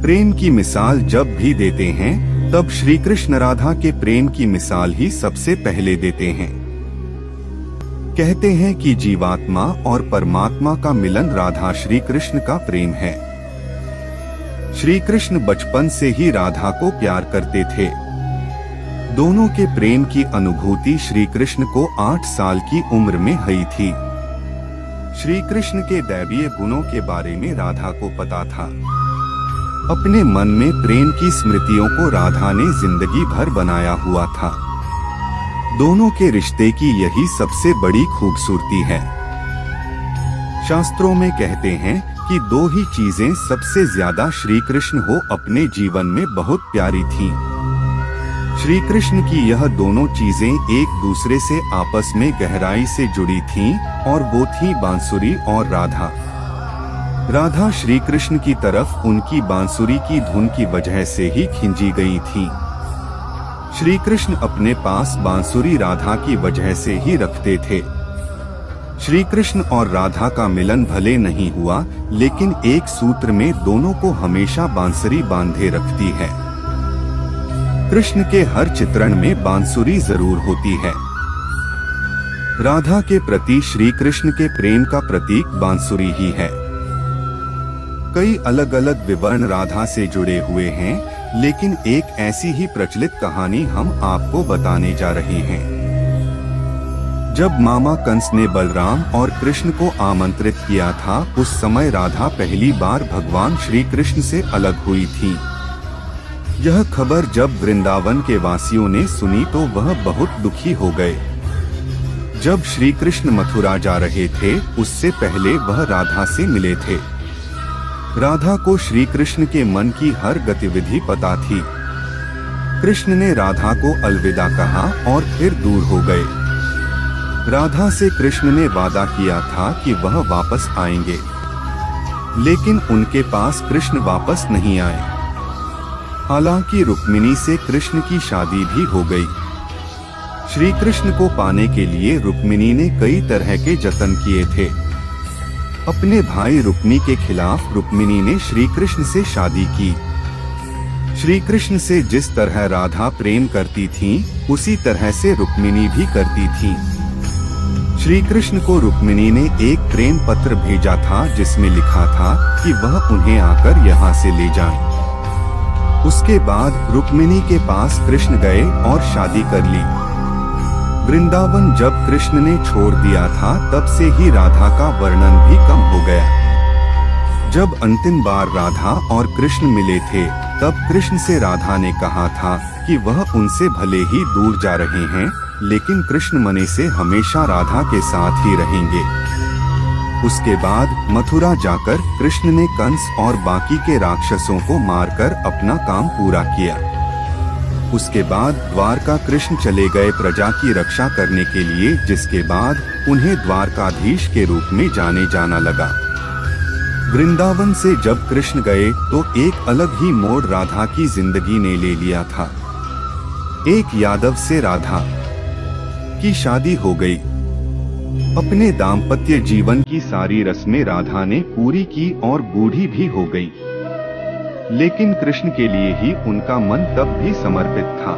प्रेम की मिसाल जब भी देते हैं तब श्री कृष्ण राधा के प्रेम की मिसाल ही सबसे पहले देते हैं। कहते हैं कि जीवात्मा और परमात्मा का मिलन राधा श्री कृष्ण का प्रेम है। श्री कृष्ण बचपन से ही राधा को प्यार करते थे। दोनों के प्रेम की अनुभूति श्री कृष्ण को 8 साल की उम्र में हुई थी। श्री कृष्ण के दैवीय गुणों के बारे में राधा को पता था। अपने मन में प्रेम की स्मृतियों को राधा ने जिंदगी भर बनाया हुआ था। दोनों के रिश्ते की यही सबसे बड़ी खूबसूरती है। शास्त्रों में कहते हैं कि 2 ही चीजें सबसे ज्यादा श्री कृष्ण को अपने जीवन में बहुत प्यारी थीं। श्री कृष्ण की यह दोनों चीजें एक दूसरे से आपस में गहराई से जुड़ी थीं और वो थी बांसुरी और राधा। राधा श्री कृष्ण की तरफ उनकी बांसुरी की धुन की वजह से ही खिंची गई थी। श्री कृष्ण अपने पास बांसुरी राधा की वजह से ही रखते थे। श्री कृष्ण और राधा का मिलन भले नहीं हुआ, लेकिन एक सूत्र में दोनों को हमेशा बांसुरी बांधे रखती है। कृष्ण के हर चित्रण में बांसुरी जरूर होती है। राधा के प्रति श्री कृष्ण के प्रेम का प्रतीक बांसुरी ही है। कई अलग अलग विवरण राधा से जुड़े हुए हैं, लेकिन एक ऐसी ही प्रचलित कहानी हम आपको बताने जा रहे हैं। जब मामा कंस ने बलराम और कृष्ण को आमंत्रित किया था, उस समय राधा पहली बार भगवान श्री कृष्ण से अलग हुई थी। यह खबर जब वृंदावन के वासियों ने सुनी तो वह बहुत दुखी हो गए। जब श्री कृष्ण मथुरा जा रहे थे, उससे पहले वह राधा से मिले थे। राधा को श्री कृष्ण के मन की हर गतिविधि पता थी। कृष्ण ने राधा को अलविदा कहा और फिर दूर हो गए। राधा से कृष्ण ने वादा किया था कि वह वापस आएंगे, लेकिन उनके पास कृष्ण वापस नहीं आए। हालांकि रुक्मिणी से कृष्ण की शादी भी हो गई। श्री कृष्ण को पाने के लिए रुक्मिणी ने कई तरह के जतन किए थे। अपने भाई रुक्मी के खिलाफ रुक्मिणी ने श्री कृष्ण से शादी की। श्री कृष्ण से जिस तरह राधा प्रेम करती थी, उसी तरह से रुक्मिणी भी करती थी। श्री कृष्ण को रुक्मिणी ने एक प्रेम पत्र भेजा था, जिसमें लिखा था कि वह उन्हें आकर यहाँ से ले जाएं। उसके बाद रुक्मिणी के पास कृष्ण गए और शादी कर ली। वृंदावन जब कृष्ण ने छोड़ दिया था, तब से ही राधा का वर्णन भी कम हो गया। जब अंतिम बार राधा और कृष्ण मिले थे, तब कृष्ण से राधा ने कहा था कि वह उनसे भले ही दूर जा रहे हैं, लेकिन कृष्ण मने से हमेशा राधा के साथ ही रहेंगे। उसके बाद मथुरा जाकर कृष्ण ने कंस और बाकी के राक्षसों को मारकर अपना काम पूरा किया। उसके बाद द्वारका कृष्ण चले गए प्रजा की रक्षा करने के लिए, जिसके बाद उन्हें द्वारकाधीश के रूप में जाने जाना लगा। वृंदावन से जब कृष्ण गए तो एक अलग ही मोड़ राधा की जिंदगी ने ले लिया था। एक यादव से राधा की शादी हो गई। अपने दाम्पत्य जीवन की सारी रस्में राधा ने पूरी की और बूढ़ी भी हो गई, लेकिन कृष्ण के लिए ही उनका मन तब भी समर्पित था।